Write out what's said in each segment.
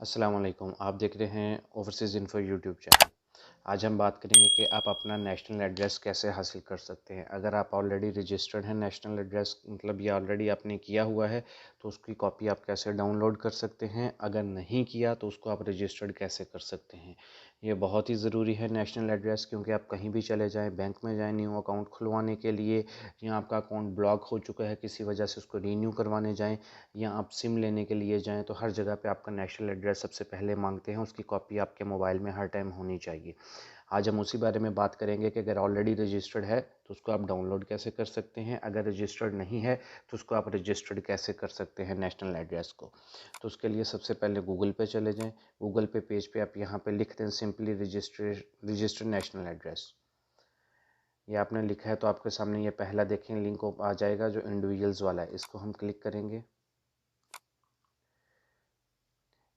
अस्सलाम वालेकुम। आप देख रहे हैं ओवरसीज़ इन्फो यूट्यूब चैनल। आज हम बात करेंगे कि आप अपना नेशनल एड्रेस कैसे हासिल कर सकते हैं। अगर आप ऑलरेडी रजिस्टर्ड हैं नेशनल एड्रेस मतलब ये ऑलरेडी आपने किया हुआ है तो उसकी कॉपी आप कैसे डाउनलोड कर सकते हैं। अगर नहीं किया तो उसको आप रजिस्टर्ड कैसे कर सकते हैं। ये बहुत ही ज़रूरी है नेशनल एड्रेस, क्योंकि आप कहीं भी चले जाएँ, बैंक में जाएँ न्यू अकाउंट खुलवाने के लिए, या आपका अकाउंट ब्लॉक हो चुका है किसी वजह से उसको रीन्यू करवाने जाएँ, या आप सिम लेने के लिए जाएँ, तो हर जगह पे आपका नेशनल एड्रेस सबसे पहले मांगते हैं। उसकी कॉपी आपके मोबाइल में हर टाइम होनी चाहिए। आज हम उसी बारे में बात करेंगे कि अगर ऑलरेडी रजिस्टर्ड है तो उसको आप डाउनलोड कैसे कर सकते हैं, अगर रजिस्टर्ड नहीं है तो उसको आप रजिस्टर्ड कैसे कर सकते हैं नेशनल एड्रेस को। तो उसके लिए सबसे पहले गूगल पे चले जाएं। गूगल पे पेज पे आप यहाँ पे लिख दें सिंपली रजिस्टर्ड नेशनल एड्रेस। ये आपने लिखा है तो आपके सामने ये पहला देखें लिंक आ जाएगा जो इंडिविजुअल्स वाला है, इसको हम क्लिक करेंगे।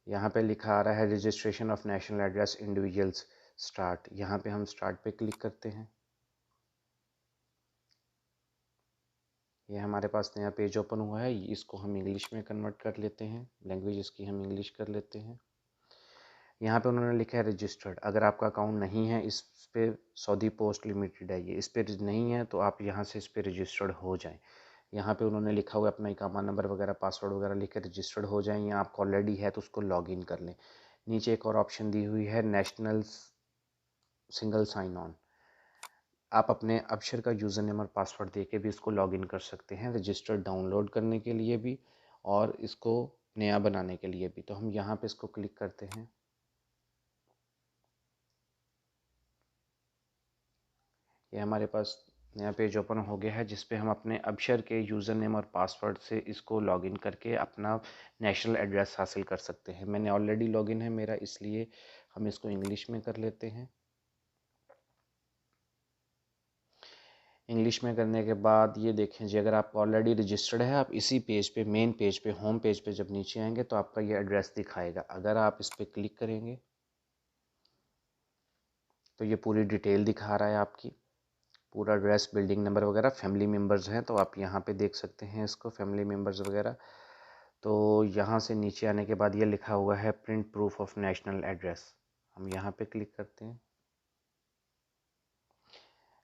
यहाँ पे लिखा आ रहा है registration of national address individuals start. यहाँ पे हम स्टार्ट पे क्लिक करते हैं। ये हमारे पास नया पेज ओपन हुआ है, इसको हम इंग्लिश में कन्वर्ट कर लेते हैं, लैंग्वेज इसकी हम इंग्लिश कर लेते हैं। यहाँ पे उन्होंने लिखा है रजिस्टर्ड। अगर आपका अकाउंट नहीं है, इस पे सऊदी पोस्ट लिमिटेड है ये, इस पे नहीं है तो आप यहाँ से इस पे रजिस्टर्ड हो जाएं। यहाँ पे उन्होंने लिखा हुआ है अपना इकामा नंबर वगैरह पासवर्ड वगैरह लिख के रजिस्टर्ड हो जाएं, या आपको ऑलरेडी है तो उसको लॉगिन कर लें। नीचे एक और ऑप्शन दी हुई है नेशनल सिंगल साइन ऑन। आप अपने अबशर का यूज़र नेम और पासवर्ड दे के भी इसको लॉगिन कर सकते हैं, रजिस्टर डाउनलोड करने के लिए भी और इसको नया बनाने के लिए भी। तो हम यहाँ पे इसको क्लिक करते हैं। ये हमारे पास नया पेज ओपन हो गया है जिस पे हम अपने अबशर के यूज़र नेम और पासवर्ड से इसको लॉगिन करके अपना नेशनल एड्रेस हासिल कर सकते हैं। मैंने ऑलरेडी लॉगिन है मेरा, इसलिए हम इसको इंग्लिश में कर लेते हैं। इंग्लिश में करने के बाद ये देखें जी, अगर आप ऑलरेडी रजिस्टर्ड है, आप इसी पेज पे मेन पेज पे होम पेज पे जब नीचे आएंगे तो आपका ये एड्रेस दिखाएगा। अगर आप इस पर क्लिक करेंगे तो ये पूरी डिटेल दिखा रहा है आपकी, पूरा एड्रेस, बिल्डिंग नंबर वगैरह। फैमिली मेम्बर्स हैं तो आप यहाँ पे देख सकते हैं इसको, फैमिली मेम्बर्स वगैरह। तो यहाँ से नीचे आने के बाद ये लिखा हुआ है print proof of national address. हम यहाँ पे क्लिक करते हैं।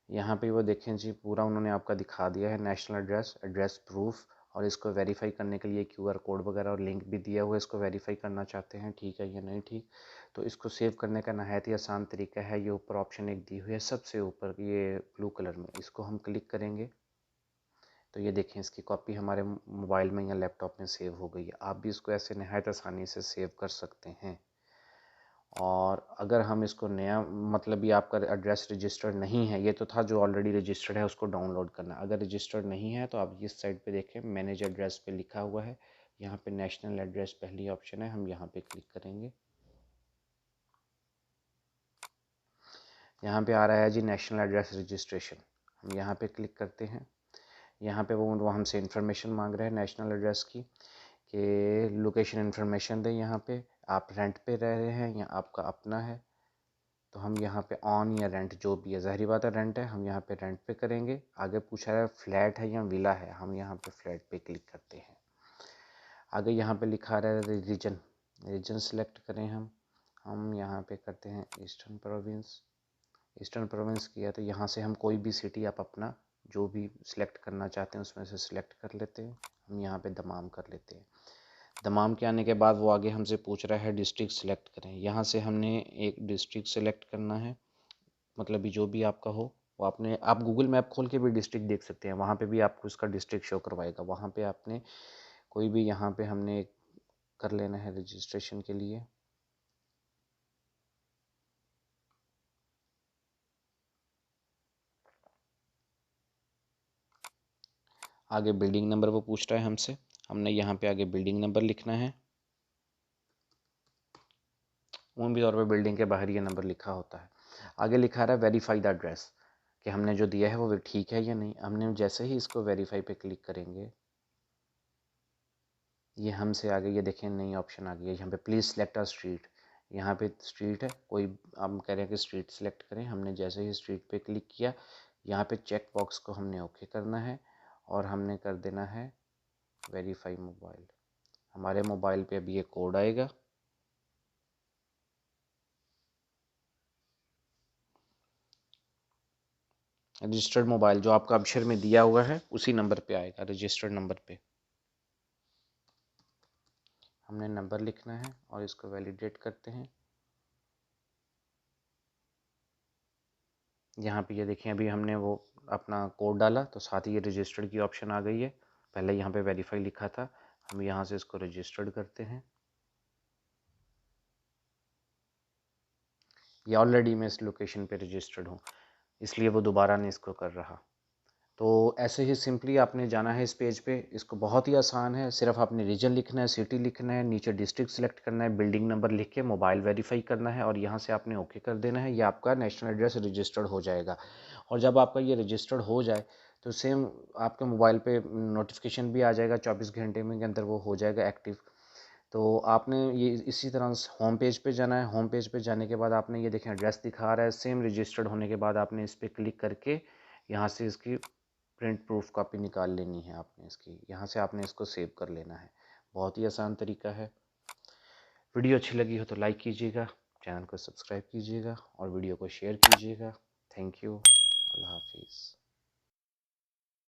यहाँ पे वो देखें जी, पूरा उन्होंने आपका दिखा दिया है नेशनल एड्रेस, एड्रेस प्रूफ, और इसको वेरीफाई करने के लिए क्यूआर कोड वगैरह और लिंक भी दिया हुआ है। इसको वेरीफाई करना चाहते हैं, ठीक है या नहीं ठीक। तो इसको सेव करने का नहायत ही आसान तरीका है। ये ऊपर ऑप्शन एक दी हुई है सबसे ऊपर, ये ब्लू कलर में, इसको हम क्लिक करेंगे तो ये देखें इसकी कॉपी हमारे मोबाइल में या लैपटॉप में सेव हो गई है। आप भी इसको ऐसे नहायत आसानी से सेव कर सकते हैं। और अगर हम इसको नया, मतलब ये आपका एड्रेस रजिस्टर्ड नहीं है, ये तो था जो ऑलरेडी रजिस्टर्ड है उसको डाउनलोड करना। अगर रजिस्टर्ड नहीं है तो आप इस साइड पे देखें मैनेज एड्रेस पे लिखा हुआ है, यहाँ पे नेशनल एड्रेस पहली ऑप्शन है, हम यहाँ पे क्लिक करेंगे। यहाँ पे आ रहा है जी नेशनल एड्रेस रजिस्ट्रेशन, हम यहाँ पे क्लिक करते हैं। यहाँ पे वो हमसे इंफॉर्मेशन मांग रहे हैं नेशनल एड्रेस की, कि लोकेशन इन्फॉर्मेशन दें। यहाँ पे आप रेंट पे रह रहे हैं या आपका अपना है, तो हम यहाँ पे ऑन या रेंट जो भी है, ज़ाहिर बात है रेंट है, हम यहाँ पे रेंट पे करेंगे। आगे पूछा है फ्लैट है या विला है, हम यहाँ पे फ्लैट पे क्लिक करते हैं। आगे यहाँ पे लिखा रहा है रीजन, रीजन सेलेक्ट करें। हम यहाँ पे करते हैं ईस्टर्न प्रोविंस। ईस्टर्न प्रोविंस किया तो यहाँ से हम कोई भी सिटी आप अपना जो भी सिलेक्ट करना चाहते हैं उसमें से सिलेक्ट कर लेते हैं। हम यहाँ पे दमाम कर लेते हैं। दमाम के आने के बाद वो आगे हमसे पूछ रहा है डिस्ट्रिक्ट सेलेक्ट करें। यहाँ से हमने एक डिस्ट्रिक्ट सेलेक्ट करना है, मतलब जो भी आपका हो वो आपने, आप गूगल मैप खोल के भी डिस्ट्रिक्ट देख सकते हैं, वहाँ पे भी आपको इसका डिस्ट्रिक्ट शो करवाएगा। वहाँ पे आपने कोई भी, यहाँ पे हमने कर लेना है रजिस्ट्रेशन के लिए। आगे बिल्डिंग नंबर वो पूछ रहा है हमसे, हमने यहाँ पे आगे बिल्डिंग नंबर लिखना है। उम्मीद तौर पर बिल्डिंग के बाहर ये नंबर लिखा होता है। आगे लिखा रहा है वेरीफाई द एड्रेस, कि हमने जो दिया है वो ठीक है या नहीं। हमने जैसे ही इसको वेरीफाई पे क्लिक करेंगे, ये हमसे आगे ये देखें नई ऑप्शन आ गई है। यहाँ पे प्लीज़ सेलेक्ट अ स्ट्रीट, यहाँ पे स्ट्रीट है कोई, हम कह रहे हैं कि स्ट्रीट सेलेक्ट करें। हमने जैसे ही स्ट्रीट पे क्लिक किया, यहाँ पे चेक बॉक्स को हमने ओके करना है और हमने कर देना है वेरीफाई मोबाइल। हमारे मोबाइल पे अभी ये कोड आएगा, रजिस्टर्ड मोबाइल जो आपका अक्षर में दिया हुआ है उसी नंबर पे आएगा, रजिस्टर्ड नंबर पे हमने नंबर लिखना है और इसको वैलिडेट करते हैं। यहाँ पे ये देखिए अभी हमने वो अपना कोड डाला तो साथ ही ये रजिस्टर्ड की ऑप्शन आ गई है। पहले यहाँ पे वेरीफाई लिखा था, हम यहाँ से इसको रजिस्टर्ड करते हैं। ये ऑलरेडी मैं इस लोकेशन पे रजिस्टर्ड हूँ, इसलिए वो दोबारा नहीं इसको कर रहा। तो ऐसे ही सिंपली आपने जाना है इस पेज पे। इसको बहुत ही आसान है, सिर्फ आपने रीजन लिखना है, सिटी लिखना है, नीचे डिस्ट्रिक्ट सेलेक्ट करना है, बिल्डिंग नंबर लिख के मोबाइल वेरीफाई करना है और यहाँ से आपने ओके कर देना है। ये आपका नेशनल एड्रेस रजिस्टर्ड हो जाएगा। और जब आपका ये रजिस्टर्ड हो जाए तो सेम आपके मोबाइल पे नोटिफिकेशन भी आ जाएगा, 24 घंटे में के अंदर वो हो जाएगा एक्टिव। तो आपने ये इसी तरह होम पेज पे जाना है। होम पेज पे जाने के बाद आपने ये देखें एड्रेस दिखा रहा है, सेम रजिस्टर्ड होने के बाद आपने इस पर क्लिक करके यहाँ से इसकी प्रिंट प्रूफ कॉपी निकाल लेनी है। आपने इसकी यहाँ से आपने इसको सेव कर लेना है। बहुत ही आसान तरीका है। वीडियो अच्छी लगी हो तो लाइक कीजिएगा, चैनल को सब्सक्राइब कीजिएगा और वीडियो को शेयर कीजिएगा। Thank you. अल्लाह हाफिज़।